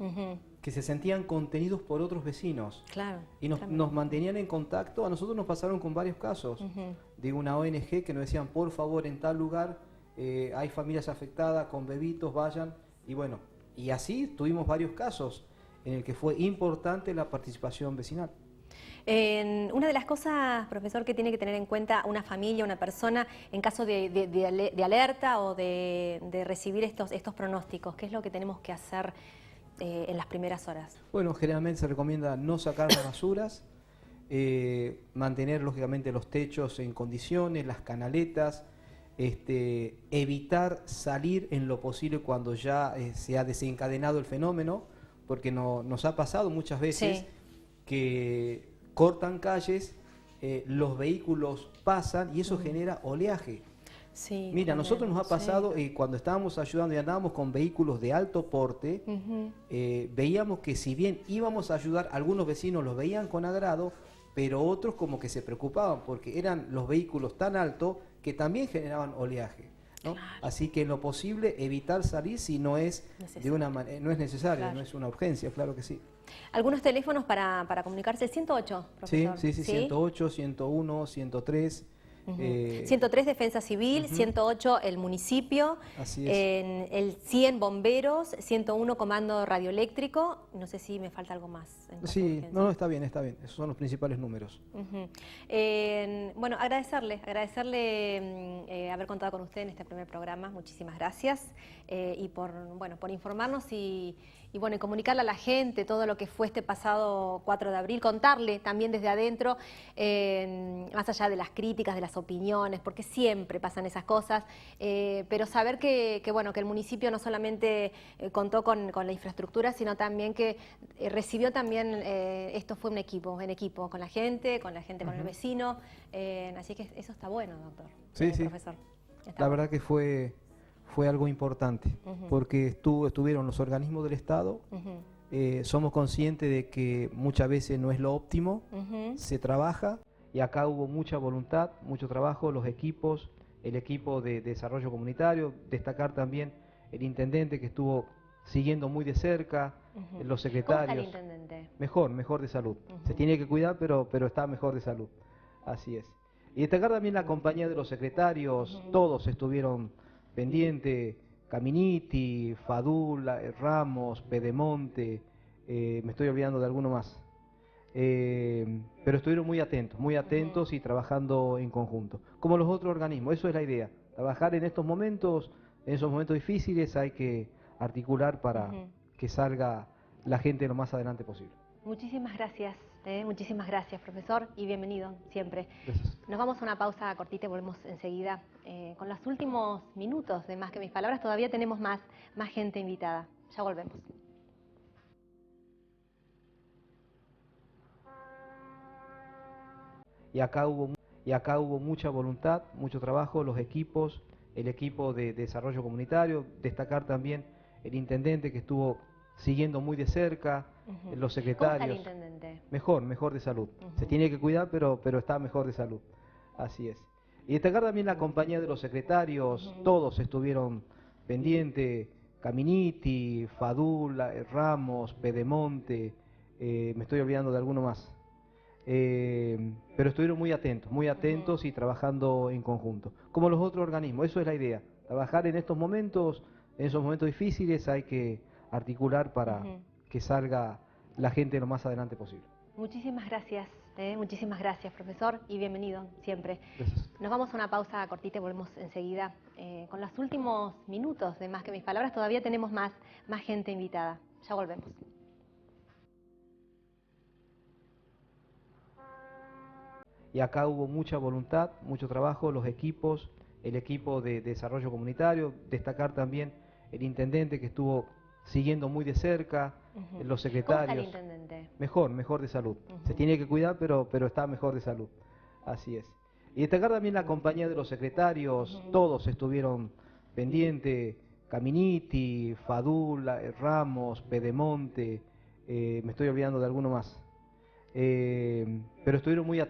que se sentían contenidos por otros vecinos. Claro. Y nos mantenían en contacto. A nosotros nos pasaron con varios casos de una ONG que nos decían, por favor, en tal lugar hay familias afectadas con bebitos, vayan. Y bueno, y así tuvimos varios casos en el que fue importante la participación vecinal. Una de las cosas, profesor, que tiene que tener en cuenta una familia, una persona, en caso de alerta o de recibir estos pronósticos, ¿qué es lo que tenemos que hacer en las primeras horas? Bueno, generalmente se recomienda no sacar las basuras, mantener lógicamente los techos en condiciones, las canaletas, evitar salir en lo posible cuando ya se ha desencadenado el fenómeno, porque nos ha pasado muchas veces que cortan calles, los vehículos pasan y eso genera oleaje. Sí, mira, a nosotros nos ha pasado cuando estábamos ayudando y andábamos con vehículos de alto porte, veíamos que si bien íbamos a ayudar, algunos vecinos los veían con agrado, pero otros como que se preocupaban porque eran los vehículos tan altos que también generaban oleaje, ¿no? Claro. Así que en lo posible evitar salir si no es no es necesario, claro. No es una urgencia, claro que sí. ¿Algunos teléfonos para comunicarse? 108, profesor. Sí, 108, 101, 103. 103 Defensa Civil, 108 el municipio, así es. El 100 Bomberos, 101 Comando Radioeléctrico, no sé si me falta algo más. Sí, no, está bien, esos son los principales números. Bueno, agradecerle haber contado con usted en este primer programa, muchísimas gracias, y por informarnos y comunicarle a la gente todo lo que fue este pasado 4 de abril, contarle también desde adentro, más allá de las críticas, de las las opiniones, porque siempre pasan esas cosas, pero saber bueno, que el municipio no solamente contó con la infraestructura, sino también que recibió también, esto fue un equipo, en equipo, con la gente, con el vecino, así que eso está bueno, doctor. Sí, sí. Profesor. La verdad que fue algo importante, porque estuvieron los organismos del Estado. Somos conscientes de que muchas veces no es lo óptimo, se trabaja, y acá hubo mucha voluntad, mucho trabajo, los equipos, el equipo de desarrollo comunitario, destacar también el intendente que estuvo siguiendo muy de cerca, los secretarios. ¿Cómo está el intendente? Mejor de salud. Se tiene que cuidar, pero está mejor de salud. Así es. Y destacar también la compañía de los secretarios, todos estuvieron pendientes, Caminiti, Fadula, Ramos, Pedemonte, me estoy olvidando de alguno más. Pero estuvieron muy atentos y trabajando en conjunto. Como los otros organismos, eso es la idea. Trabajar en estos momentos, en esos momentos difíciles, hay que articular para que salga la gente lo más adelante posible. Muchísimas gracias, profesor, y bienvenido siempre. Gracias. Nos vamos a una pausa cortita y volvemos enseguida con los últimos minutos de Más que mis palabras. Todavía tenemos más gente invitada. Ya volvemos. Y acá hubo mucha voluntad, mucho trabajo, los equipos, el equipo de desarrollo comunitario, destacar también el intendente que estuvo siguiendo muy de cerca, los secretarios. ¿Cómo está el intendente? Mejor de salud. Se tiene que cuidar, pero está mejor de salud. Así es. Y destacar también la compañía de los secretarios, todos estuvieron pendientes, Caminiti, Fadula, Ramos, Pedemonte, me estoy olvidando de alguno más. Pero estuvieron muy atentos y trabajando en conjunto. Como los otros organismos, eso es la idea. Trabajar en estos momentos, en esos momentos difíciles, hay que articular para que salga la gente lo más adelante posible. Muchísimas gracias, profesor, y bienvenido siempre. Gracias. Nos vamos a una pausa cortita y volvemos enseguida con los últimos minutos de Más que mis palabras. Todavía tenemos más gente invitada. Ya volvemos. Y acá hubo mucha voluntad, mucho trabajo, los equipos, el equipo de desarrollo comunitario, destacar también el intendente que estuvo siguiendo muy de cerca, los secretarios. ¿Cómo está el intendente? Mejor de salud. Se tiene que cuidar, pero está mejor de salud. Así es. Y destacar también la compañía de los secretarios, todos estuvieron pendientes, Caminiti, Fadula, Ramos, Pedemonte, me estoy olvidando de alguno más. Pero estuvieron muy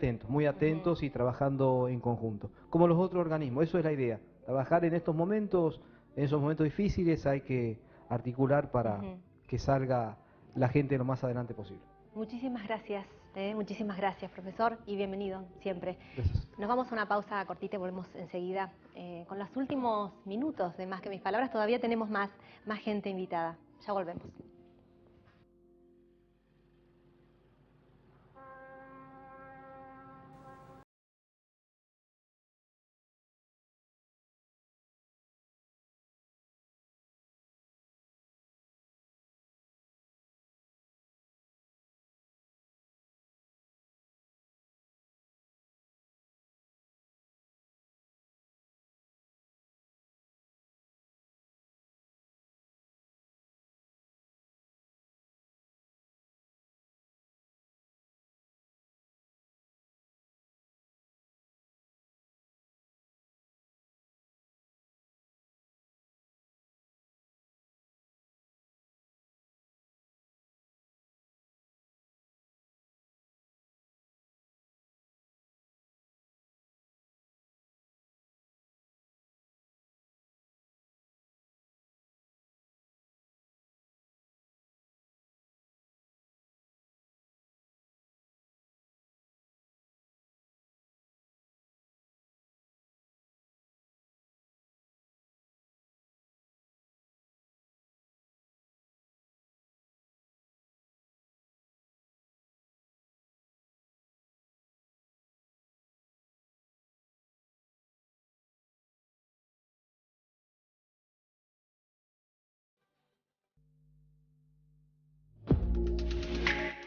atentos y trabajando en conjunto. Como los otros organismos, eso es la idea. Trabajar en estos momentos, en esos momentos difíciles, hay que articular para que salga la gente lo más adelante posible. Muchísimas gracias, profesor, y bienvenido siempre. Gracias. Nos vamos a una pausa cortita y volvemos enseguida con los últimos minutos de Más que mis palabras. Todavía tenemos más gente invitada. Ya volvemos.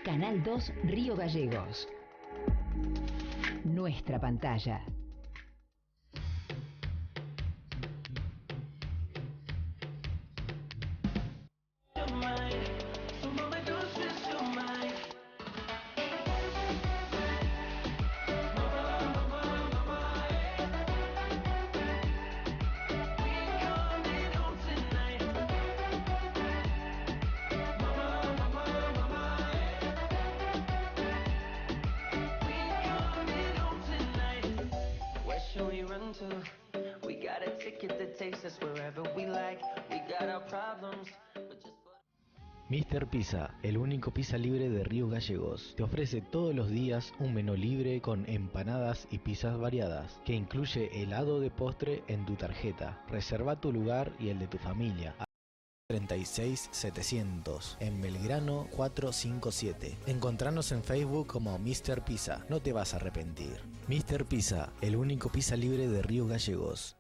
Canal 2 Río Gallegos. Nuestra pantalla. to. We got a ticket that takes us wherever we like. We got our problems, but just Mr. Pizza, el único pizza libre de Río Gallegos, te ofrece todos los días un menú libre con empanadas y pizzas variadas, que incluye helado de postre en tu tarjeta. Reserva tu lugar y el de tu familia. 36700 en Belgrano 457. Encontranos en Facebook como Mr. Pizza, no te vas a arrepentir. Mr. Pizza, el único pizza libre de Río Gallegos.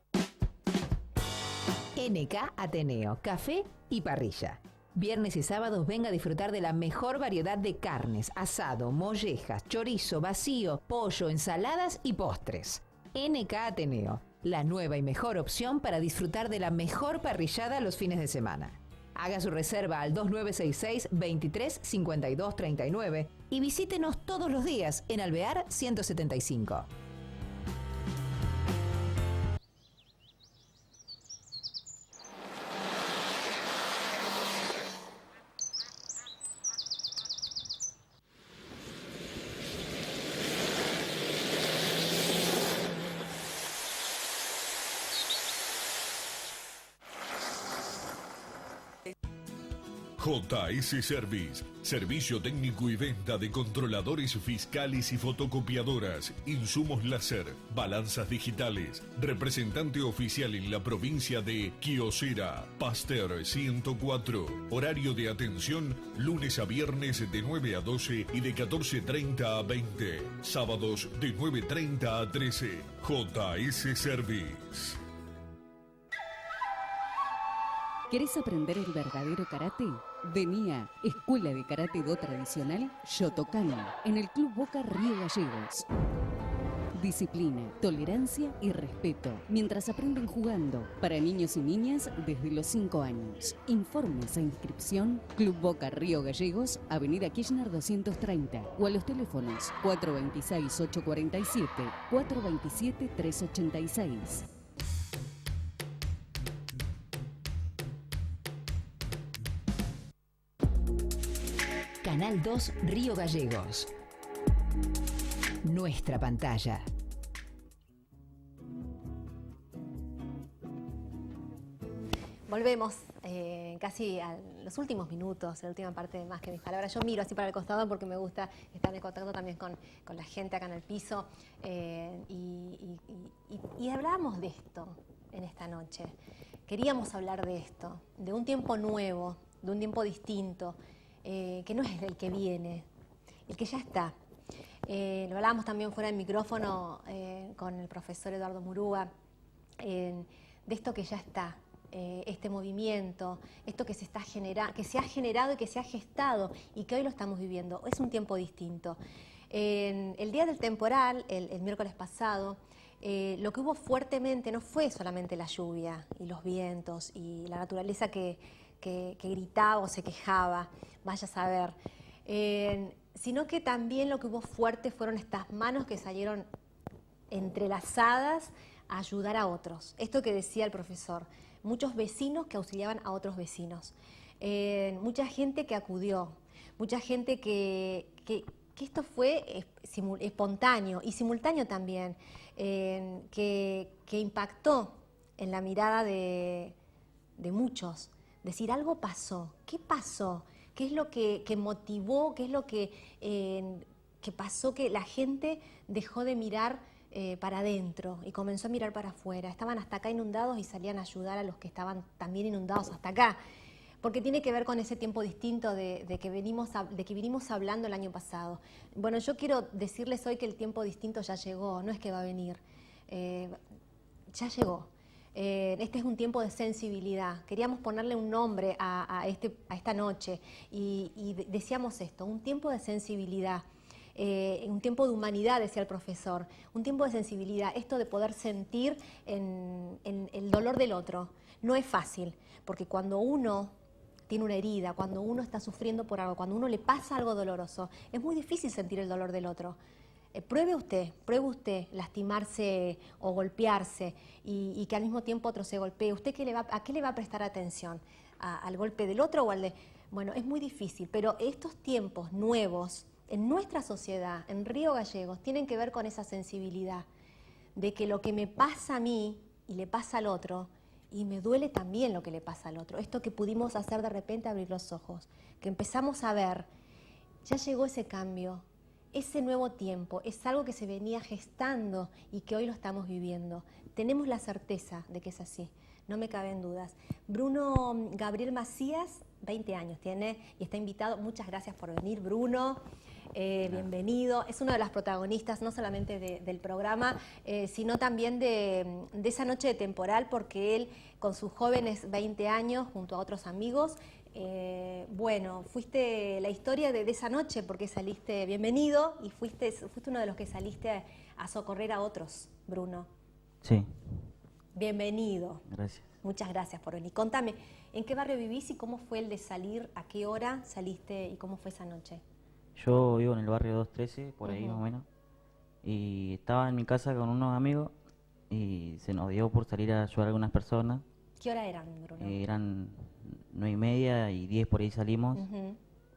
NK Ateneo, café y parrilla. Viernes y sábados venga a disfrutar de la mejor variedad de carnes, asado, mollejas, chorizo, vacío, pollo, ensaladas y postres. NK Ateneo, la nueva y mejor opción para disfrutar de la mejor parrillada los fines de semana. Haga su reserva al 2966 23 52 39 y visítenos todos los días en Alvear 175. JS Service, servicio técnico y venta de controladores fiscales y fotocopiadoras, insumos láser, balanzas digitales, representante oficial en la provincia de Kyocera, Pasteur 104, horario de atención lunes a viernes de 9 a 12 y de 14:30 a 20, sábados de 9:30 a 13, JS Service. ¿Querés aprender el verdadero karate? Vení a Escuela de Karate Do Tradicional Shotokan, en el Club Boca Río Gallegos. Disciplina, tolerancia y respeto, mientras aprenden jugando, para niños y niñas desde los 5 años. Informes e inscripción, Club Boca Río Gallegos, Avenida Kirchner 230, o a los teléfonos 426-847, 427-386. Canal 2 Río Gallegos. Nuestra pantalla. Volvemos casi a los últimos minutos, la última parte de Más que mis palabras. Yo miro así para el costado porque me gusta estar en contacto también con la gente acá en el piso. Y hablábamos de esto en esta noche. Queríamos hablar de esto, de un tiempo nuevo, de un tiempo distinto, que no es el que viene, el que ya está. Lo hablábamos también fuera del micrófono con el profesor Eduardo Murúa, de esto que ya está, este movimiento, esto que se ha generado y que se ha gestado y que hoy lo estamos viviendo. Es un tiempo distinto. El día del temporal, el miércoles pasado, lo que hubo fuertemente no fue solamente la lluvia y los vientos y la naturaleza que gritaba o se quejaba, vaya a saber, sino que también lo que hubo fuerte fueron estas manos que salieron entrelazadas a ayudar a otros. Esto que decía el profesor, muchos vecinos que auxiliaban a otros vecinos, mucha gente que acudió, mucha gente que esto fue espontáneo y simultáneo también, que impactó en la mirada de muchos. Decir, algo pasó. ¿Qué pasó? ¿Qué es lo que motivó? ¿Qué es lo que pasó? Que la gente dejó de mirar para adentro y comenzó a mirar para afuera. Estaban hasta acá inundados y salían a ayudar a los que estaban también inundados hasta acá. Porque tiene que ver con ese tiempo distinto de que vinimos hablando el año pasado. Bueno, yo quiero decirles hoy que el tiempo distinto ya llegó, no es que va a venir. Ya llegó. Este es un tiempo de sensibilidad. Queríamos ponerle un nombre a esta noche y decíamos esto, un tiempo de sensibilidad, un tiempo de humanidad, decía el profesor, un tiempo de sensibilidad, esto de poder sentir en el dolor del otro. No es fácil, porque cuando uno tiene una herida, cuando uno está sufriendo por algo, cuando uno le pasa algo doloroso, es muy difícil sentir el dolor del otro. Pruebe usted lastimarse o golpearse y que al mismo tiempo otro se golpee. ¿Usted a qué le va a prestar atención? ¿Al golpe del otro o al de...? Bueno, es muy difícil, pero estos tiempos nuevos en nuestra sociedad, en Río Gallegos, tienen que ver con esa sensibilidad de que lo que me pasa a mí y le pasa al otro, y me duele también lo que le pasa al otro. Esto que pudimos hacer de repente, abrir los ojos, que empezamos a ver, ya llegó ese cambio, ese nuevo tiempo, es algo que se venía gestando y que hoy lo estamos viviendo. Tenemos la certeza de que es así, no me caben dudas. Bruno Gabriel Macías, 20 años tiene y está invitado. Muchas gracias por venir, Bruno. Bienvenido. Es uno de los protagonistas no solamente del programa, sino también de esa noche de temporal, porque él con sus jóvenes 20 años, junto a otros amigos, bueno, fuiste la historia de esa noche, porque saliste, bienvenido, y fuiste uno de los que saliste a socorrer a otros, Bruno. Sí. Bienvenido. Gracias. Muchas gracias por venir. Contame, ¿en qué barrio vivís y cómo fue el de salir? ¿A qué hora saliste y cómo fue esa noche? Yo vivo en el barrio 213, por ahí más o menos, y estaba en mi casa con unos amigos y se nos dio por salir a ayudar a algunas personas. ¿Qué hora eran, Bruno? Eran 9:30 y 10 por ahí salimos.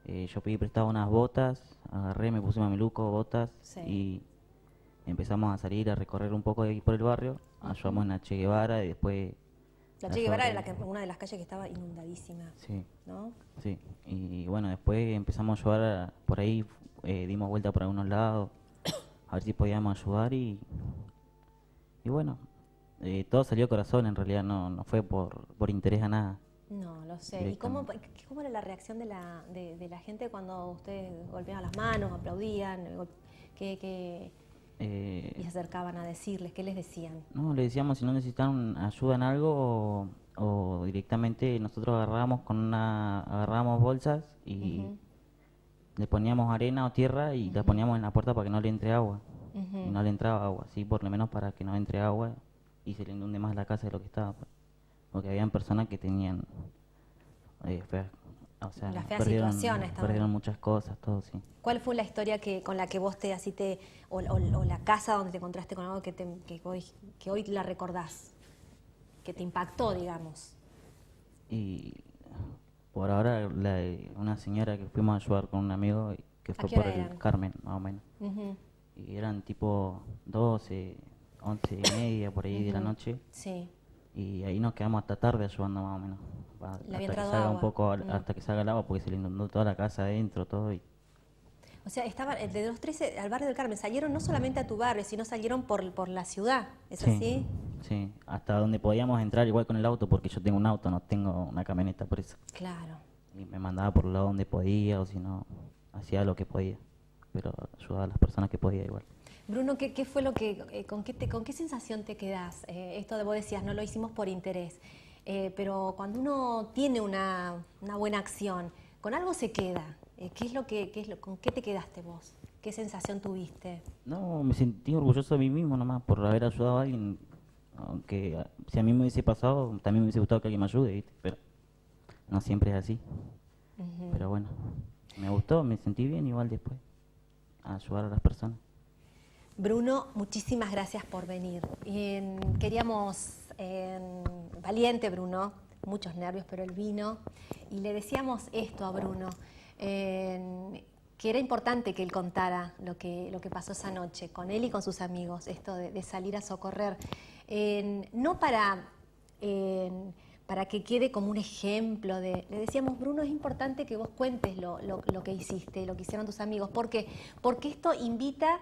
Yo pedí prestado unas botas, agarré, me puse mameluco, botas, y empezamos a salir a recorrer un poco de ahí por el barrio. Ayudamos en la Che Guevara y después... La Che Guevara era una de las calles que estaba inundadísima, sí, ¿no? Sí, y bueno, después empezamos a ayudar por ahí, dimos vuelta por algunos lados, a ver si podíamos ayudar y bueno, todo salió corazón en realidad, no fue por interés a nada. No, lo sé. ¿Y cómo era la reacción de la gente cuando ustedes golpeaban las manos, aplaudían? Y se acercaban a decirles, ¿qué les decían? No, le decíamos si no necesitaban ayuda en algo o directamente nosotros agarrábamos bolsas y le poníamos arena o tierra y la poníamos en la puerta para que no le entre agua. Y no le entraba agua, sí, por lo menos para que no entre agua y se le inunde más la casa de lo que estaba. Porque habían personas que tenían feas, o sea, las feas situaciones perdieron muchas cosas, todo, sí. ¿Cuál fue la historia con la que vos o la casa donde te encontraste con algo que hoy la recordás, que te impactó, digamos? Y por ahora una señora que fuimos a ayudar con un amigo que fue por el Carmen, más o menos. Y eran tipo 12, 11:30 por ahí de la noche. Sí. Y ahí nos quedamos hasta tarde ayudando más o menos. Hasta que salga agua. Un poco, hasta que salga el agua, porque se le inundó toda la casa adentro, todo. O sea, estaban de los 13 al barrio del Carmen, salieron no solamente a tu barrio, sino salieron por la ciudad, ¿es así? Sí, hasta donde podíamos entrar igual con el auto, porque yo tengo un auto, no tengo una camioneta, por eso. Claro. Y me mandaba por el lado donde podía, o si no, hacía lo que podía, pero ayudaba a las personas que podía igual. Bruno, ¿qué fue lo que, con qué sensación te quedás? Esto de vos decías, no lo hicimos por interés, pero cuando uno tiene una buena acción, con algo se queda. ¿Con qué te quedaste vos? ¿Qué sensación tuviste? No, me sentí orgulloso de mí mismo nomás por haber ayudado a alguien, aunque si a mí me hubiese pasado, también me hubiese gustado que alguien me ayude, ¿viste? Pero no siempre es así. Pero bueno, me gustó, me sentí bien igual después, a ayudar a las personas. Bruno, muchísimas gracias por venir. Queríamos, valiente Bruno, muchos nervios, pero él vino, y le decíamos esto a Bruno, que era importante que él contara lo que pasó esa noche, con él y con sus amigos, esto de salir a socorrer, no para que quede como un ejemplo le decíamos, Bruno, es importante que vos cuentes lo que hiciste, lo que hicieron tus amigos, ¿por qué? Porque esto invita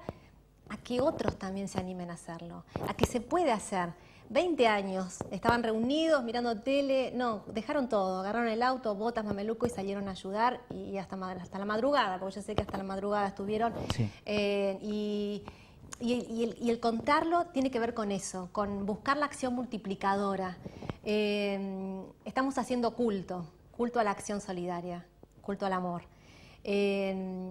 a que otros también se animen a hacerlo, a que se puede hacer. 20 años, estaban reunidos mirando tele, no, dejaron todo, agarraron el auto, botas, mameluco y salieron a ayudar y hasta la madrugada, porque yo sé que hasta la madrugada estuvieron. Sí. Y el contarlo tiene que ver con eso, con buscar la acción multiplicadora. Estamos haciendo culto a la acción solidaria, culto al amor.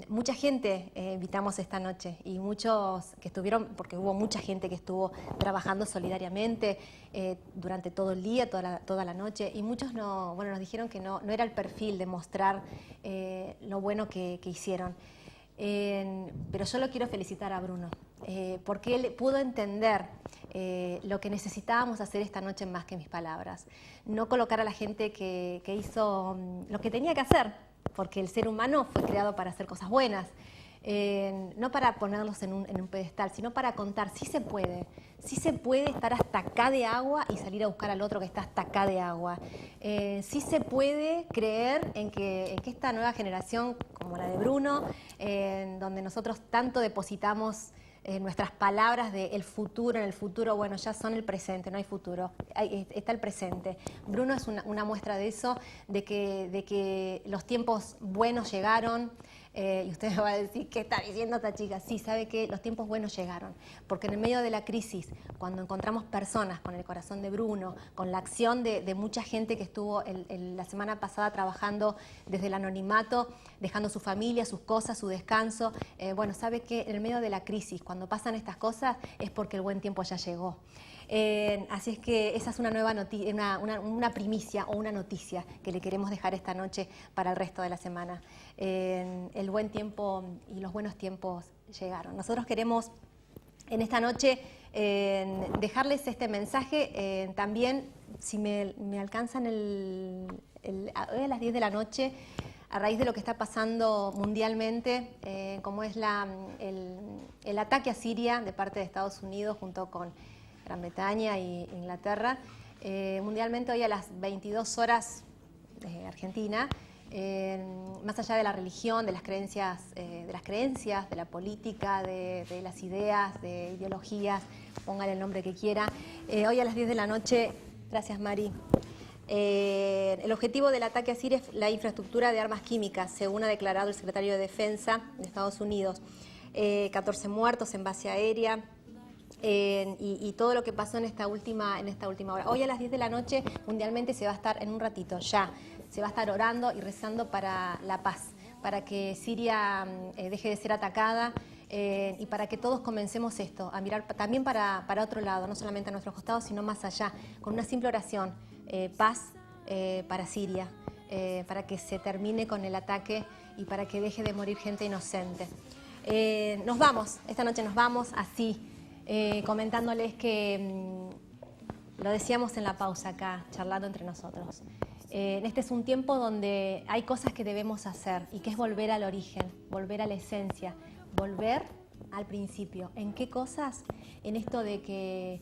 Mucha gente invitamos esta noche y muchos que estuvieron, porque hubo mucha gente que estuvo trabajando solidariamente durante todo el día, toda la noche, y muchos nos dijeron que no era el perfil de mostrar lo bueno que hicieron. Pero yo lo quiero felicitar a Bruno, porque él pudo entender lo que necesitábamos hacer esta noche más que mis palabras. No colocar a la gente que hizo lo que tenía que hacer, porque el ser humano fue creado para hacer cosas buenas. no para ponerlos en un pedestal, sino para contar, sí se puede estar hasta acá de agua y salir a buscar al otro que está hasta acá de agua. Sí se puede creer en que esta nueva generación, como la de Bruno, donde nosotros tanto depositamos nuestras palabras de el futuro, en el futuro, bueno, ya son el presente, no hay futuro, está el presente. Bruno es una muestra de eso, de que los tiempos buenos llegaron. Y usted me va a decir, ¿qué está diciendo esta chica? Sí, sabe que los tiempos buenos llegaron, porque en el medio de la crisis, cuando encontramos personas con el corazón de Bruno, con la acción de mucha gente que estuvo la semana pasada trabajando desde el anonimato, dejando su familia, sus cosas, su descanso, bueno, sabe que en el medio de la crisis, cuando pasan estas cosas, es porque el buen tiempo ya llegó. Así es que esa es una nueva noticia, una primicia o una noticia que le queremos dejar esta noche para el resto de la semana. El buen tiempo y los buenos tiempos llegaron. Nosotros queremos en esta noche dejarles este mensaje. También, si me alcanzan hoy a las 10 de la noche, a raíz de lo que está pasando mundialmente, como es el ataque a Siria de parte de Estados Unidos junto con Gran Bretaña e Inglaterra, mundialmente hoy a las 22 horas de Argentina, más allá de la religión, de las creencias, de la política, de las ideas, de ideologías, póngale el nombre que quiera, hoy a las 10 de la noche, gracias Mari, el objetivo del ataque a Siria es la infraestructura de armas químicas, según ha declarado el secretario de Defensa de Estados Unidos. 14 muertos en base aérea, y todo lo que pasó en esta última hora. Hoy a las 10 de la noche mundialmente se va a estar, en un ratito ya, se va a estar orando y rezando para la paz, para que Siria deje de ser atacada y para que todos comencemos esto, a mirar también para otro lado, no solamente a nuestros costados, sino más allá, con una simple oración, paz para Siria, para que se termine con el ataque y para que deje de morir gente inocente. Nos vamos, esta noche nos vamos así, comentándoles que lo decíamos en la pausa acá, charlando entre nosotros. Este es un tiempo donde hay cosas que debemos hacer y que es volver al origen, volver a la esencia, volver al principio. ¿En qué cosas? En esto de que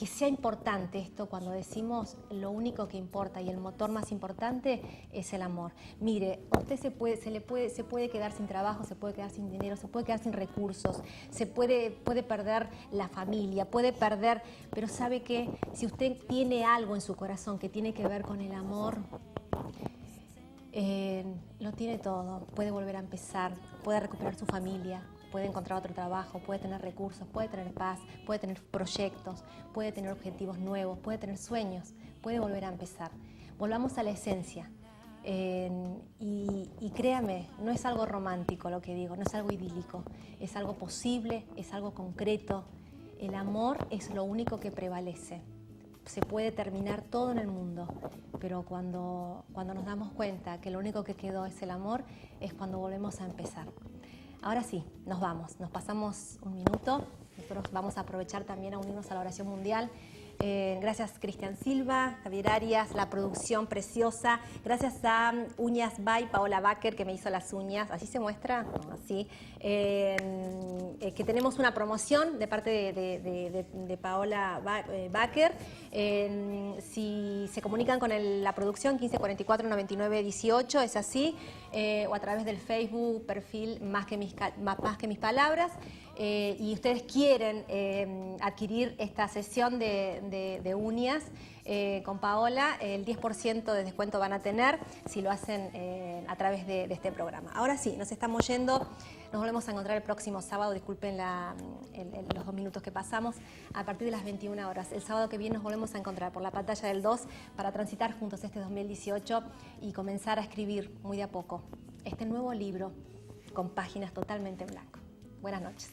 sea importante esto cuando decimos lo único que importa y el motor más importante es el amor. Mire, usted se puede quedar sin trabajo, se puede quedar sin dinero, se puede quedar sin recursos, se puede perder la familia, puede perder, pero sabe que si usted tiene algo en su corazón que tiene que ver con el amor, lo tiene todo, puede volver a empezar, puede recuperar su familia, puede encontrar otro trabajo, puede tener recursos, puede tener paz, puede tener proyectos, puede tener objetivos nuevos, puede tener sueños, puede volver a empezar. Volvamos a la esencia. Y créame, no es algo romántico lo que digo, no es algo idílico, es algo posible, es algo concreto. El amor es lo único que prevalece. Se puede terminar todo en el mundo, pero cuando nos damos cuenta que lo único que quedó es el amor, es cuando volvemos a empezar. Ahora sí, nos vamos, nos pasamos un minuto, nosotros vamos a aprovechar también a unirnos a la oración mundial. Gracias Cristian Silva, Javier Arias, la producción preciosa. Gracias a Uñas by Paola Backer, que me hizo las uñas. ¿Así se muestra? No, así. Que tenemos una promoción de parte de Paola Backer. Si se comunican con la producción 1544-9918, es así. O a través del Facebook, perfil Más que mis palabras. Y ustedes quieren adquirir esta sesión de uñas con Paola, el 10% de descuento van a tener si lo hacen a través de este programa. Ahora sí, nos estamos yendo, nos volvemos a encontrar el próximo sábado, disculpen los 2 minutos que pasamos, a partir de las 21 horas. El sábado que viene nos volvemos a encontrar por la pantalla del 2 para transitar juntos este 2018 y comenzar a escribir muy de a poco este nuevo libro con páginas totalmente en blanco. Buenas noches.